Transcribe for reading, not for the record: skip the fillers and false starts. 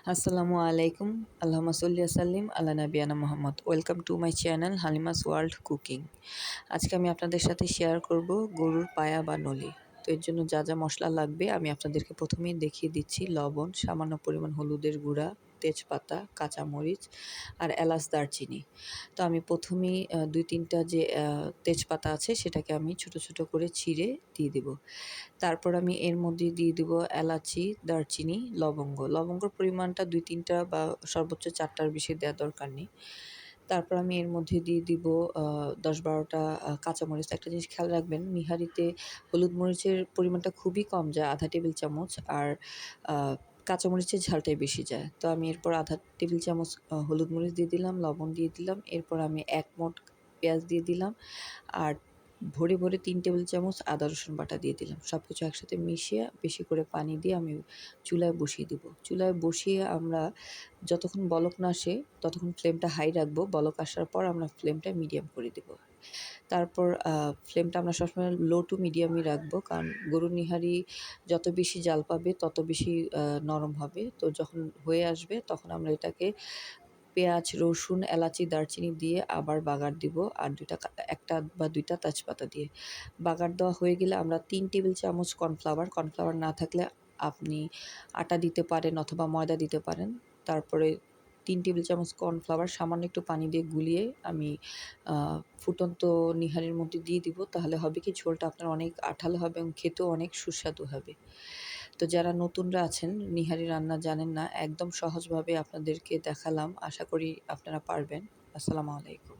আসসালামু আলাইকুম। আল্লাহুম্মা সাল্লি ওয়া সাল্লিম আলা নাবিয়ানা মুহাম্মদ। Welcome to my channel Halima's world cooking. আজকে আমি আপনাদের সাথে শেয়ার করব গরুর পায়া বা নলি। তো এর জন্য যা, যা মসলা লাগবে আমি আপনাদেরকে প্রথমেই দেখিয়ে দিচ্ছি। লবণ, সামান্য পরিমাণ হলুদের গুঁড়া, তেজপাতা, কাঁচামরিচ আর এলাচ, দারচিনি। তো আমি প্রথমেই ২-৩ টা যে তেজপাতা আছে সেটাকে আমি ছোট, ছোট করে ছিঁড়ে দিয়ে দিব। তারপর আমি এর মধ্যে দিয়ে দিব এলাচি, দারচিনি, লবঙ্গ। লবঙ্গর পরিমাণটা ২-৩ টা বা সর্বোচ্চ ৪ টার বেশি দেওয়ার দরকার নেই। তারপর আমি এর মধ্যে দিয়ে দিব ১০-১২ টা কাঁচামরিচ। একটা জিনিস খেয়াল রাখবেন, নিহারিতে হলুদ মরিচের পরিমাণটা খুবই কম যায়, ১/২ টেবিল চামচ। আর আ কাঁচামরিচের ঝালটাই বেশি যায়। তো আমি এরপর ১/২ টেবিল চামচ হলুদ মরিচ দিয়ে দিলাম, লবণ দিয়ে দিলাম। এরপর আমি ১ মুঠ পেঁয়াজ দিয়ে দিলাম। আর ভরে, ভরে ৩ টেবিল চামচ আদা রসুন বাটা দিয়ে দিলাম। সবকিছু একসাথে মিশিয়ে বেশি করে পানি দিয়ে আমি চুলায় বসিয়ে দিব। চুলায় বসিয়ে আমরা যতক্ষণ বলক না আসে ততক্ষণ ফ্লেমটা হাই রাখবো। বলক আসার পর আমরা ফ্লেমটা মিডিয়াম করে দিব। তারপর ফ্লেমটা আমরা সবসময় লো টু মিডিয়ামই রাখবো। কারণ গরুর নিহারি যত বেশি জাল পাবে তত বেশি নরম হবে। তো যখন হয়ে আসবে তখন আমরা এটাকে পেঁয়াজ, রসুন, এলাচি, দারচিনি দিয়ে আবার বাগার দিব। আর ১ টা বা ২ টা তেজপাতা দিয়ে। বাগার দেওয়া হয়ে গেলে আমরা ৩ টেবিল চামচ কর্নফ্লাওয়ার না থাকলে আপনি আটা দিতে পারেন অথবা ময়দা দিতে পারেন। তারপরে ৩ টেবিল চামচ কর্নফ্লাওয়ার সামান্য একটু পানি দিয়ে গুলিয়ে আমি আ ফুটন্ত নিহারির মধ্যে দিয়ে দিব। তাহলে হবে কি, ঝোলটা আপনার অনেক আঠালো হবে এবং খেতেও অনেক সুস্বাদু হবে। তো যারা নতুনরা আছেন, নিহারি রান্না জানেন না, একদম সহজভাবে আপনাদেরকে দেখালাম। আশা করি আপনারা পারবেন। আসসালামু আলাইকুম।